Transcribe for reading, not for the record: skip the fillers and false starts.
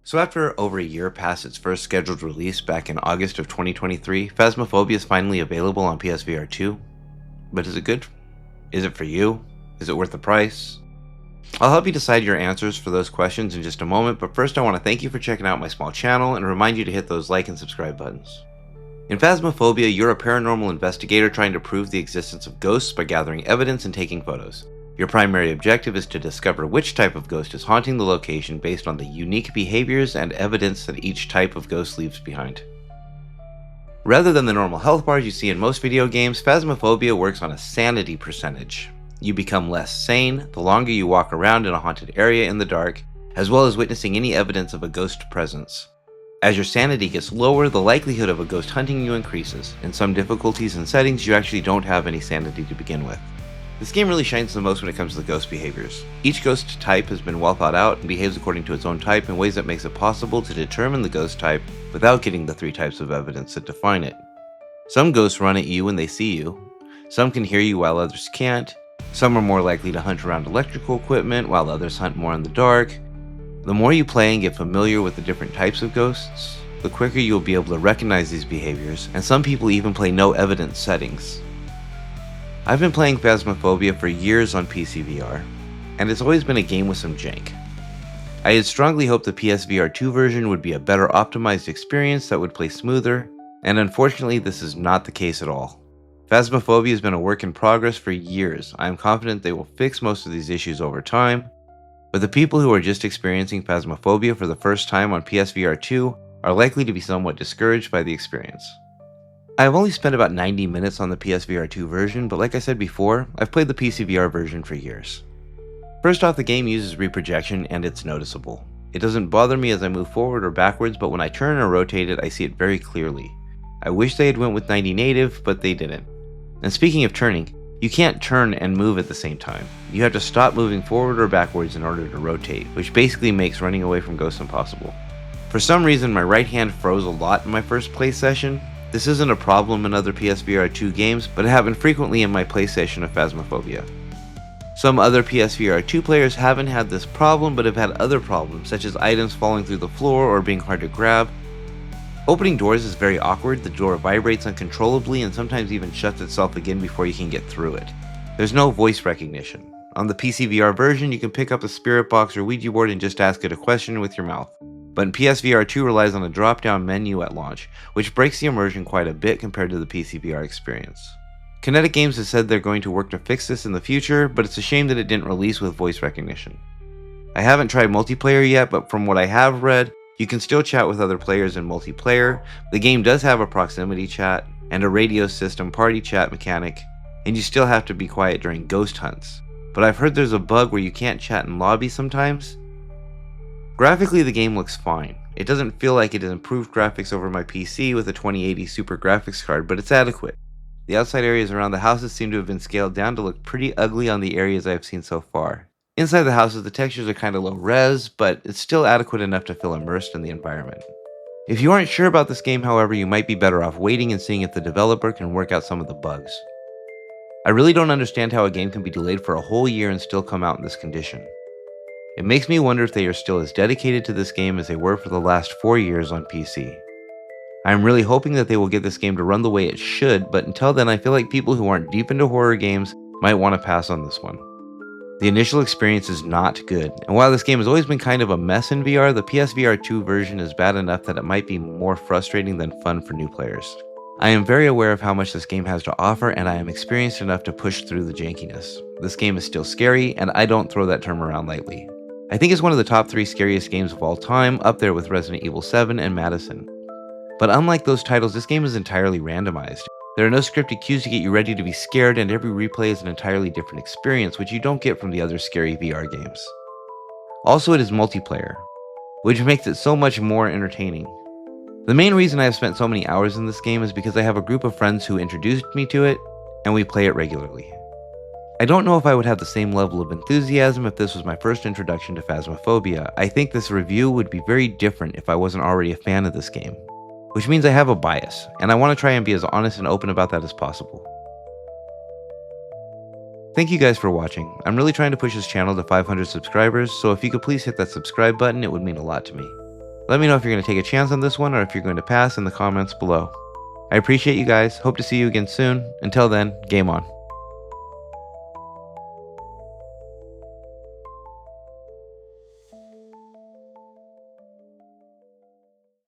So after over a year past its first scheduled release back in August of 2023, Phasmophobia is finally available on PSVR 2. But is it good? Is it for you? Is it worth the price? I'll help you decide your answers for those questions in just a moment, but first I want to thank you for checking out my small channel and remind you to hit those like and subscribe buttons. In Phasmophobia, you're a paranormal investigator trying to prove the existence of ghosts by gathering evidence and taking photos. Your primary objective is to discover which type of ghost is haunting the location based on the unique behaviors and evidence that each type of ghost leaves behind. Rather than the normal health bars you see in most video games, Phasmophobia works on a sanity percentage. You become less sane the longer you walk around in a haunted area in the dark, as well as witnessing any evidence of a ghost presence. As your sanity gets lower, the likelihood of a ghost hunting you increases. In some difficulties and settings, you actually don't have any sanity to begin with. This game really shines the most when it comes to the ghost behaviors. Each ghost type has been well thought out and behaves according to its own type in ways that makes it possible to determine the ghost type without getting the 3 types of evidence that define it. Some ghosts run at you when they see you, some can hear you while others can't, some are more likely to hunt around electrical equipment while others hunt more in the dark. The more you play and get familiar with the different types of ghosts, the quicker you'll be able to recognize these behaviors, and some people even play no evidence settings. I've been playing Phasmophobia for years on PC VR, and it's always been a game with some jank. I had strongly hoped the PSVR 2 version would be a better optimized experience that would play smoother, and unfortunately this is not the case at all. Phasmophobia has been a work in progress for years. I am confident they will fix most of these issues over time, but the people who are just experiencing Phasmophobia for the first time on PSVR 2 are likely to be somewhat discouraged by the experience. I have only spent about 90 minutes on the PSVR 2 version, but like I said before, I've played the PCVR version for years. First off, the game uses reprojection and it's noticeable. It doesn't bother me as I move forward or backwards, but when I turn or rotate it, I see it very clearly. I wish they had went with 90 native, but they didn't. And speaking of turning, you can't turn and move at the same time. You have to stop moving forward or backwards in order to rotate, which basically makes running away from ghosts impossible. For some reason, my right hand froze a lot in my first play session. This isn't a problem in other PSVR 2 games, but it happened frequently in my play session of Phasmophobia. Some other PSVR 2 players haven't had this problem, but have had other problems, such as items falling through the floor or being hard to grab. Opening doors is very awkward. The door vibrates uncontrollably and sometimes even shuts itself again before you can get through it. There's no voice recognition. On the PCVR version, you can pick up a spirit box or Ouija board and just ask it a question with your mouth. But in PSVR 2 relies on a drop-down menu at launch, which breaks the immersion quite a bit compared to the PCVR experience. Kinetic Games has said they're going to work to fix this in the future, but it's a shame that it didn't release with voice recognition. I haven't tried multiplayer yet, but from what I have read, you can still chat with other players in multiplayer. The game does have a proximity chat and a radio system party chat mechanic, and you still have to be quiet during ghost hunts. But I've heard there's a bug where you can't chat in lobbies sometimes. Graphically, the game looks fine. It doesn't feel like it has improved graphics over my PC with a 2080 Super graphics card, but it's adequate. The outside areas around the houses seem to have been scaled down to look pretty ugly on the areas I've seen so far. Inside the houses, the textures are kind of low res, but it's still adequate enough to feel immersed in the environment. If you aren't sure about this game, however, you might be better off waiting and seeing if the developer can work out some of the bugs. I really don't understand how a game can be delayed for a whole year and still come out in this condition. It makes me wonder if they are still as dedicated to this game as they were for the last 4 years on PC. I am really hoping that they will get this game to run the way it should, but until then I feel like people who aren't deep into horror games might want to pass on this one. The initial experience is not good, and while this game has always been kind of a mess in VR, the PSVR 2 version is bad enough that it might be more frustrating than fun for new players. I am very aware of how much this game has to offer, and I am experienced enough to push through the jankiness. This game is still scary, and I don't throw that term around lightly. I think it's one of the top 3 scariest games of all time, up there with Resident Evil 7 and Madison. But unlike those titles, this game is entirely randomized. There are no scripted cues to get you ready to be scared, and every replay is an entirely different experience, which you don't get from the other scary VR games. Also, it is multiplayer, which makes it so much more entertaining. The main reason I have spent so many hours in this game is because I have a group of friends who introduced me to it, and we play it regularly. I don't know if I would have the same level of enthusiasm if this was my first introduction to Phasmophobia. I think this review would be very different if I wasn't already a fan of this game. Which means I have a bias, and I want to try and be as honest and open about that as possible. Thank you guys for watching. I'm really trying to push this channel to 500 subscribers, so if you could please hit that subscribe button, it would mean a lot to me. Let me know if you're going to take a chance on this one or if you're going to pass in the comments below. I appreciate you guys. Hope to see you again soon. Until then, game on.